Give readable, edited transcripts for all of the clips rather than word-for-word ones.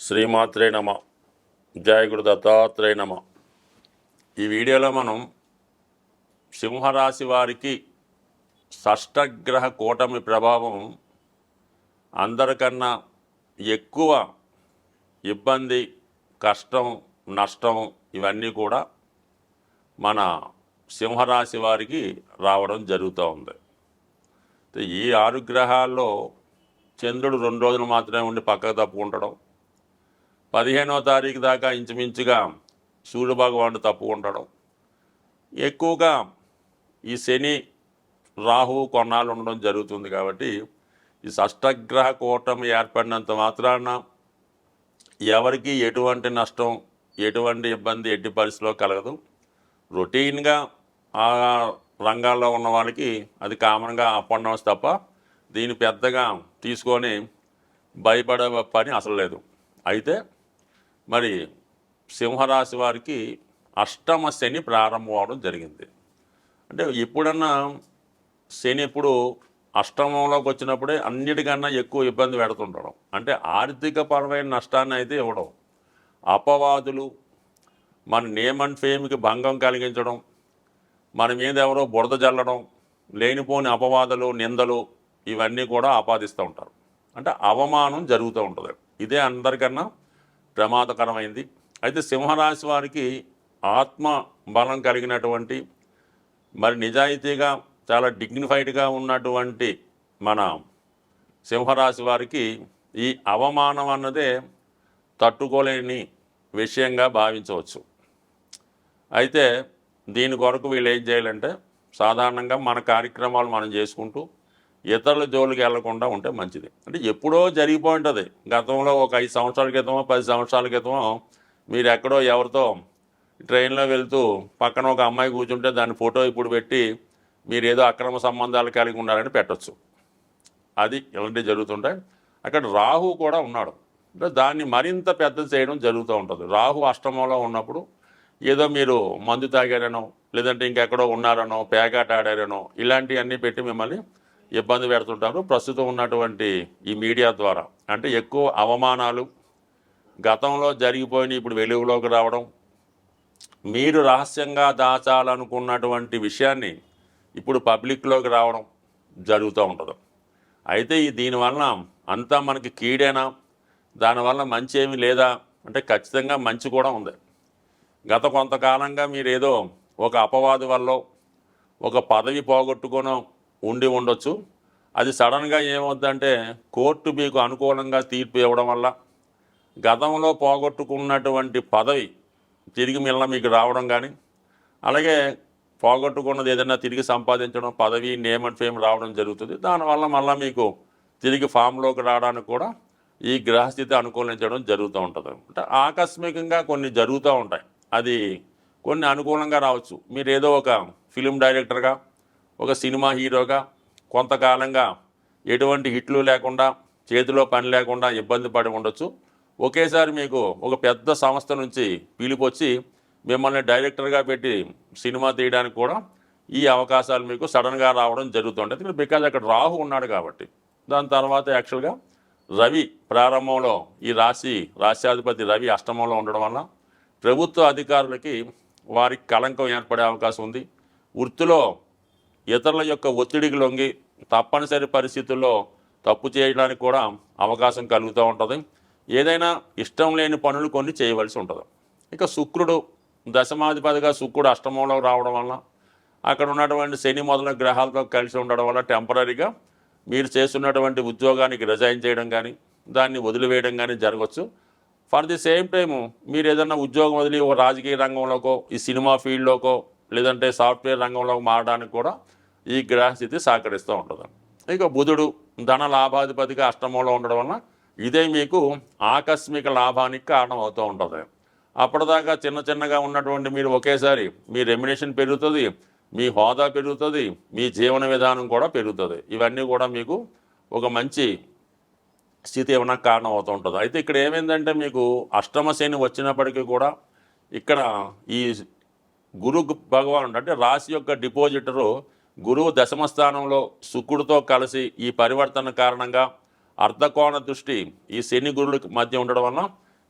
శ్రీమాత్రే నమ. జయ గురు దత్తాత్రేయ నమ. ఈ వీడియోలో మనం సింహరాశి వారికి షష్టగ్రహ కూటమి ప్రభావం అందరికన్నా ఎక్కువ ఇబ్బంది, కష్టం, నష్టం ఇవన్నీ కూడా మన సింహరాశి వారికి రావడం జరుగుతూ ఉంది. ఈ 6 గ్రహాల్లో చంద్రుడు 2 రోజులు మాత్రమే ఉండి పక్కకు తప్పుకుంటడం, 15వ తారీఖు దాకా ఇంచుమించుగా సూర్య భగవానుడు తప్పుకుంటాడు. ఎక్కువగా ఈ శని, రాహు కొన్నాళ్ళు ఉండడం జరుగుతుంది. కాబట్టి ఈ షష్టగ్రహ కూటమి ఏర్పడినంత మాత్రాన ఎవరికి ఎటువంటి నష్టం, ఎటువంటి ఇబ్బంది ఎట్టి పరిస్థితిలో కలగదు. రొటీన్గా ఆ రంగాల్లో ఉన్న వాళ్ళకి అది కామన్గా అప్ అండ్ డౌన్స్ తప్ప దీన్ని పెద్దగా తీసుకొని భయపడే పని అసలు లేదు. అయితే మరి సింహరాశి వారికి అష్టమ శని ప్రారంభం అవడం జరిగింది. అంటే ఎప్పుడన్నా శని ఎప్పుడు అష్టమంలోకి వచ్చినప్పుడే అన్నిటికన్నా ఎక్కువ ఇబ్బంది పెడుతుండడం, అంటే ఆర్థిక పరమైన నష్టాన్ని అయితే ఇవ్వడం, అపవాదులు, మన నేమ్ అండ్ ఫేమ్కి భంగం కలిగించడం, మన మీద ఎవరో బురద జల్లడం, లేనిపోని అపవాదులు, నిందలు ఇవన్నీ కూడా ఆపాదిస్తూ ఉంటారు. అంటే అవమానం జరుగుతూ ఉంటుంది. ఇదే అందరికన్నా ప్రమాదకరమైంది. అయితే సింహరాశి వారికి ఆత్మ బలం కలిగినటువంటి, మరి నిజాయితీగా చాలా డిగ్నిఫైడ్గా ఉన్నటువంటి మన సింహరాశి వారికి ఈ అవమానం అన్నదే తట్టుకోలేని విషయంగా భావించవచ్చు. అయితే దీని కొరకు వీళ్ళు ఏం చేయాలంటే, సాధారణంగా మన కార్యక్రమాలు మనం చేసుకుంటూ ఇతరుల జోలికి వెళ్లకుండా ఉంటే మంచిది. అంటే ఎప్పుడో జరిగిపోయి ఉంటుంది. గతంలో ఒక 5 సంవత్సరాల క్రితమో 10 సంవత్సరాల క్రితమో మీరు ఎక్కడో ఎవరితో ట్రైన్లో వెళ్తూ పక్కన ఒక అమ్మాయి కూర్చుంటే దాని ఫోటో ఇప్పుడు పెట్టి మీరు ఏదో అక్రమ సంబంధాలు కలిగి ఉన్నారని పెట్టచ్చు. అది ఇలాంటివి జరుగుతుంటాయి. అక్కడ రాహు కూడా ఉన్నాడు. అంటే దాన్ని మరింత పెద్ద చేయడం జరుగుతూ ఉంటుంది. రాహు అష్టమంలో ఉన్నప్పుడు ఏదో మీరు మందు తాగారనో, లేదంటే ఇంకెక్కడో ఉన్నారనో, పేకాట ఆడారనో ఇలాంటివన్నీ పెట్టి మిమ్మల్ని ఇబ్బంది పెడుతుంటారు. ప్రస్తుతం ఉన్నటువంటి ఈ మీడియా ద్వారా అంటే ఎక్కువ అవమానాలు, గతంలో జరిగిపోయిన ఇప్పుడు వెలుగులోకి రావడం, మీరు రహస్యంగా దాచాలనుకున్నటువంటి విషయాన్ని ఇప్పుడు పబ్లిక్లోకి రావడం జరుగుతూ ఉంటుంది. అయితే దీనివల్ల అంతా మనకి కీడేనా, దానివల్ల మంచి ఏమీ లేదా అంటే ఖచ్చితంగా మంచి కూడా ఉంది. గత కొంతకాలంగా మీరు ఏదో ఒక అపవాదు వల్ల ఒక పదవి పోగొట్టుకొని ఉండి ఉండొచ్చు. అది సడన్గా ఏమవుద్దంటే కోర్టు మీకు అనుకూలంగా తీర్పు ఇవ్వడం వల్ల గతంలో పోగొట్టుకున్నటువంటి పదవి తిరిగి మీకు రావడం కానీ, అలాగే పోగొట్టుకున్నది ఏదైనా తిరిగి సంపాదించడం, పదవి, నేమ్ అండ్ ఫేమ్ రావడం జరుగుతుంది. దానివల్ల మళ్ళీ మీకు తిరిగి ఫామ్లోకి రావడానికి కూడా ఈ గ్రహస్థితి అనుకూలించడం జరుగుతూ ఉంటుంది. అంటే ఆకస్మికంగా కొన్ని జరుగుతూ ఉంటాయి. అది కొన్ని అనుకూలంగా రావచ్చు. మీరు ఏదో ఒక ఫిలిం డైరెక్టర్గా, ఒక సినిమా హీరోగా కొంతకాలంగా ఎటువంటి హిట్లు లేకుండా, చేతిలో పని లేకుండా ఇబ్బంది పడి ఉండొచ్చు. ఒకేసారి మీకు ఒక పెద్ద సంస్థ నుంచి పిలిపొచ్చి మిమ్మల్ని డైరెక్టర్గా పెట్టి సినిమా తీయడానికి కూడా ఈ అవకాశాలు మీకు సడన్గా రావడం జరుగుతుంటుంది. బికాజ్ అక్కడ రాహు ఉన్నాడు కాబట్టి. దాని తర్వాత యాక్చువల్గా రవి ప్రారంభంలో ఈ రాశ్యాధిపతి రవి అష్టమంలో ఉండడం వల్ల ప్రభుత్వ అధికారులకి వారికి కళంకం ఏర్పడే అవకాశం ఉంది. వృత్తిలో ఇతరుల యొక్క ఒత్తిడికి లొంగి తప్పనిసరి పరిస్థితుల్లో తప్పు చేయడానికి కూడా అవకాశం కలుగుతూ ఉంటుంది. ఏదైనా ఇష్టం లేని పనులు కొన్ని చేయవలసి ఉంటుంది. ఇక శుక్రుడు దశమాధిపతిగా శుక్రుడు అష్టమంలో రావడం వల్ల, అక్కడ ఉన్నటువంటి శని మొదలైన గ్రహాలతో కలిసి ఉండడం వల్ల టెంపరీగా మీరు చేస్తున్నటువంటి ఉద్యోగానికి రిజైన్ చేయడం కానీ, దాన్ని వదిలివేయడం కానీ జరగవచ్చు. ఫర్ ది సేమ్ టైము మీరు ఏదైనా ఉద్యోగం వదిలి ఒక రాజకీయ రంగంలోకో, ఈ సినిమా ఫీల్డ్లోకో, లేదంటే సాఫ్ట్వేర్ రంగంలోకి మారడానికి కూడా ఈ గ్రహస్థితి సహకరిస్తూ ఉంటుంది. ఇక బుధుడు ధన లాభాధిపతిగా అష్టమంలో ఉండడం వల్ల ఇదే మీకు ఆకస్మిక లాభానికి కారణం అవుతూ ఉంటుంది. అప్పటిదాకా చిన్నగా ఉన్నటువంటి మీరు ఒకేసారి మీ రెమ్యునేషన్ పెరుగుతుంది, మీ హోదా పెరుగుతుంది, మీ జీవన విధానం కూడా పెరుగుతుంది. ఇవన్నీ కూడా మీకు ఒక మంచి స్థితి ఏమైనా కారణం అవుతూ ఉంటుంది. అయితే ఇక్కడ ఏమైందంటే మీకు అష్టమ శని వచ్చినప్పటికీ కూడా ఇక్కడ ఈ గురు భగవానుడు అంటే రాశి యొక్క డిపాజిటరు గురువు దశమ స్థానంలో శుక్రుడితో కలిసి ఈ పరివర్తన కారణంగా అర్ధకోణ దృష్టి ఈ శని గురువుల మధ్య ఉండడం వల్ల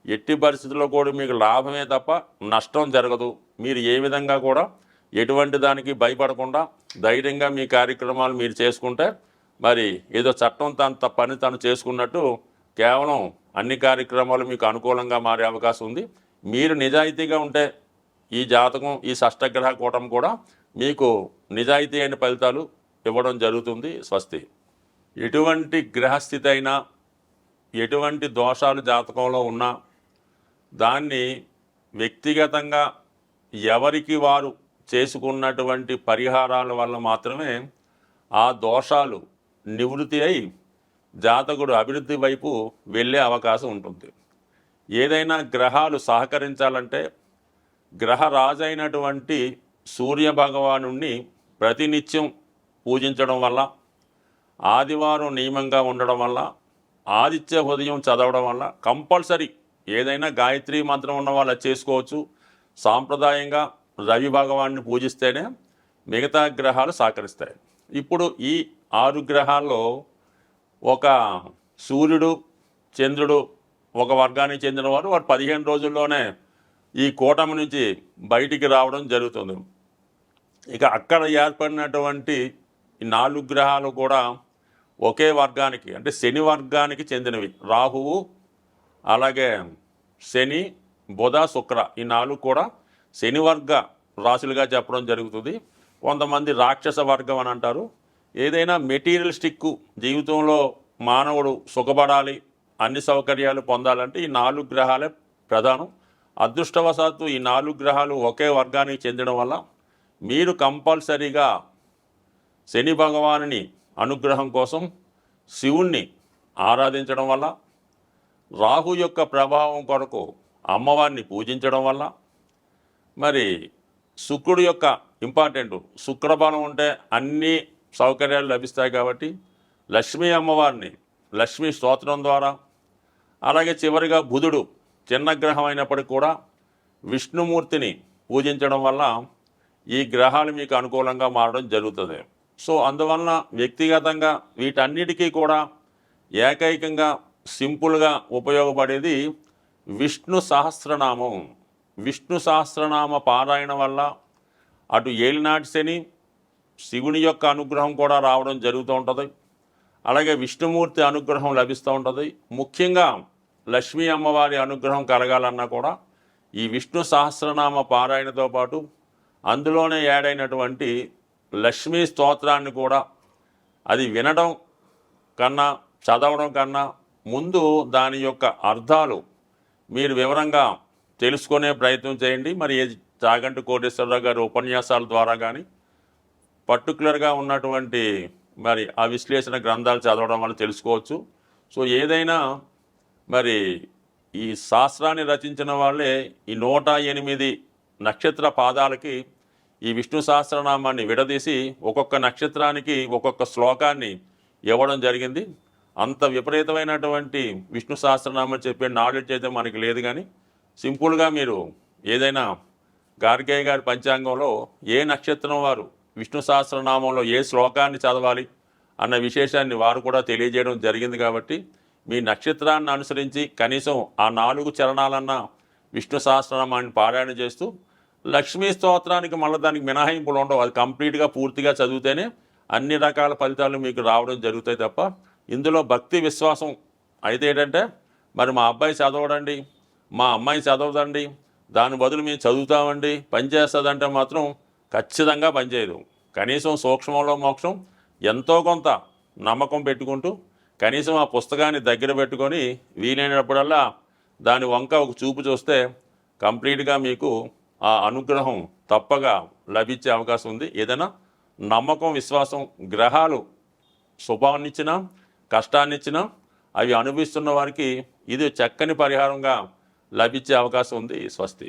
ఎట్టి పరిస్థితుల్లో కూడా మీకు లాభమే తప్ప నష్టం జరగదు. మీరు ఏ విధంగా కూడా ఎటువంటి దానికి భయపడకుండా ధైర్యంగా మీ కార్యక్రమాలు మీరు చేసుకుంటే మరి ఏదో చట్టం తన పని తను చేసుకున్నట్టు కేవలం అన్ని కార్యక్రమాలు మీకు అనుకూలంగా మారే అవకాశం ఉంది. మీరు నిజాయితీగా ఉంటే ఈ జాతకం ఈ షష్టగ్రహ కూటమి కూడా మీకు నిజాయితీ అయిన ఫలితాలు ఇవ్వడం జరుగుతుంది. స్వస్తి. ఎటువంటి గ్రహస్థితి అయినా ఎటువంటి దోషాలు జాతకంలో ఉన్నా దాన్ని వ్యక్తిగతంగా ఎవరికి వారు చేసుకున్నటువంటి పరిహారాల వల్ల మాత్రమే ఆ దోషాలు నివృత్తి అయి జాతకుడు అభివృద్ధి వైపు వెళ్ళే అవకాశం ఉంటుంది. ఏదైనా గ్రహాలు సహకరించాలంటే గ్రహరాజైనటువంటి సూర్యభగవానుణ్ణి ప్రతినిత్యం పూజించడం వల్ల, ఆదివారం నియమంగా ఉండడం వల్ల, ఆదిత్య హృదయం చదవడం వల్ల కంపల్సరీ ఏదైనా గాయత్రి మంత్రం ఉన్న వాళ్ళు చేసుకోవచ్చు. సాంప్రదాయంగా రవి భగవాన్ని పూజిస్తేనే మిగతా గ్రహాలు సహకరిస్తాయి. ఇప్పుడు ఈ 6 గ్రహాల్లో ఒక సూర్యుడు చంద్రుడు ఒక వర్గానికి చెందిన వారు 15 రోజుల్లోనే ఈ కూటమి నుంచి బయటికి రావడం జరుగుతుంది. ఇక అక్కడ ఏర్పడినటువంటి ఈ 4 గ్రహాలు కూడా ఒకే వర్గానికి అంటే శని వర్గానికి చెందినవి. రాహువు, అలాగే శని, బుధ, శుక్ర ఈ 4 కూడా శని వర్గ రాశులుగా చెప్పడం జరుగుతుంది. కొంతమంది రాక్షస వర్గం అని అంటారు. ఏదైనా మెటీరియలిస్టిక్ జీవితంలో మానవుడు సుఖపడాలి, అన్ని సౌకర్యాలు పొందాలంటే ఈ 4 గ్రహాలే ప్రధానం. అదృష్టవశాత్తు ఈ 4 గ్రహాలు ఒకే వర్గానికి చెందడం వల్ల మీరు కంపల్సరీగా శని భగవానుని అనుగ్రహం కోసం శివుణ్ణి ఆరాధించడం వల్ల, రాహు యొక్క ప్రభావం కొరకు అమ్మవారిని పూజించడం వల్ల, మరి శుక్రుడు యొక్క ఇంపార్టెంట్ శుక్రబలం ఉంటే అన్ని సౌకర్యాలు లభిస్తాయి కాబట్టి లక్ష్మీ అమ్మవారిని లక్ష్మీ స్తోత్రం ద్వారా, అలాగే చివరిగా బుధుడు చిన్న గ్రహం అయినప్పటికీ కూడా విష్ణుమూర్తిని పూజించడం వల్ల ఈ గ్రహాలు మీకు అనుకూలంగా మారడం జరుగుతుంది. సో అందువలన వ్యక్తిగతంగా వీటన్నిటికీ కూడా ఏకైకంగా సింపుల్గా ఉపయోగపడేది విష్ణు సహస్రనామం. విష్ణు సహస్రనామ పారాయణ వల్ల అటు ఏలినాటి శని, శివుని యొక్క అనుగ్రహం కూడా రావడం జరుగుతూ ఉంటుంది. అలాగే విష్ణుమూర్తి అనుగ్రహం లభిస్తూ ఉంటుంది. ముఖ్యంగా లక్ష్మీ అమ్మవారి అనుగ్రహం కలగాలన్నా కూడా ఈ విష్ణు సహస్రనామ పారాయణతో పాటు అందులోనే యాడైనటువంటి లక్ష్మీ స్తోత్రాన్ని కూడా అది వినడం కన్నా చదవడం కన్నా ముందు దాని యొక్క అర్థాలు మీరు వివరంగా తెలుసుకునే ప్రయత్నం చేయండి. మరి చాగంటి కోటేశ్వరరావు గారి ఉపన్యాసాల ద్వారా కానీ పర్టికులర్గా ఉన్నటువంటి మరి ఆ విశ్లేషణ గ్రంథాలు చదవడం వల్ల తెలుసుకోవచ్చు. సో ఏదైనా మరి ఈ శాస్త్రాన్ని రచించిన వాళ్ళే ఈ 108 నక్షత్ర పాదాలకి ఈ విష్ణు సహస్రనామాన్ని విడదీసి ఒక్కొక్క నక్షత్రానికి ఒక్కొక్క శ్లోకాన్ని ఇవ్వడం జరిగింది. అంత విపరీతమైనటువంటి విష్ణు సహస్రనామం చెప్పే నాలెడ్జ్ అయితే మనకి లేదు. కానీ సింపుల్గా మీరు ఏదైనా గార్గేయ గారి పంచాంగంలో ఏ నక్షత్రం వారు విష్ణు సహస్రనామంలో ఏ శ్లోకాన్ని చదవాలి అన్న విశేషాన్ని వారు కూడా తెలియజేయడం జరిగింది. కాబట్టి మీ నక్షత్రాన్ని అనుసరించి కనీసం ఆ 4 చరణాలన్నా విష్ణు సహస్రనామాన్ని పారాయణ చేస్తూ లక్ష్మీ స్తోత్రానికి మళ్ళీ దానికి మినహాయింపులు ఉండవు. అది కంప్లీట్గా పూర్తిగా చదివితేనే అన్ని రకాల ఫలితాలు మీకు రావడం జరుగుతాయి తప్ప ఇందులో భక్తి విశ్వాసం అయితే ఏంటంటే మరి మా అబ్బాయి చదవడండి, మా అమ్మాయి చదవదండి, దాని బదులు మేము చదువుతామండి, పనిచేస్తుందంటే మాత్రం ఖచ్చితంగా పనిచేయదు. కనీసం సూక్ష్మంలో మోక్షం ఎంతో కొంత నమ్మకం పెట్టుకుంటూ కనీసం ఆ పుస్తకాన్ని దగ్గర పెట్టుకొని వీలైనప్పుడల్లా దాని వంక ఒక చూపు చూస్తే కంప్లీట్గా మీకు ఆ అనుగ్రహం తప్పగా లభించే అవకాశం ఉంది. ఏదైనా నమ్మకం విశ్వాసం గ్రహాలు శుభాన్నిచ్చినా కష్టాన్నిచ్చినా అవి అనుభవిస్తున్న వారికి ఇది చక్కని పరిహారంగా లభించే అవకాశం ఉంది. స్వస్తి.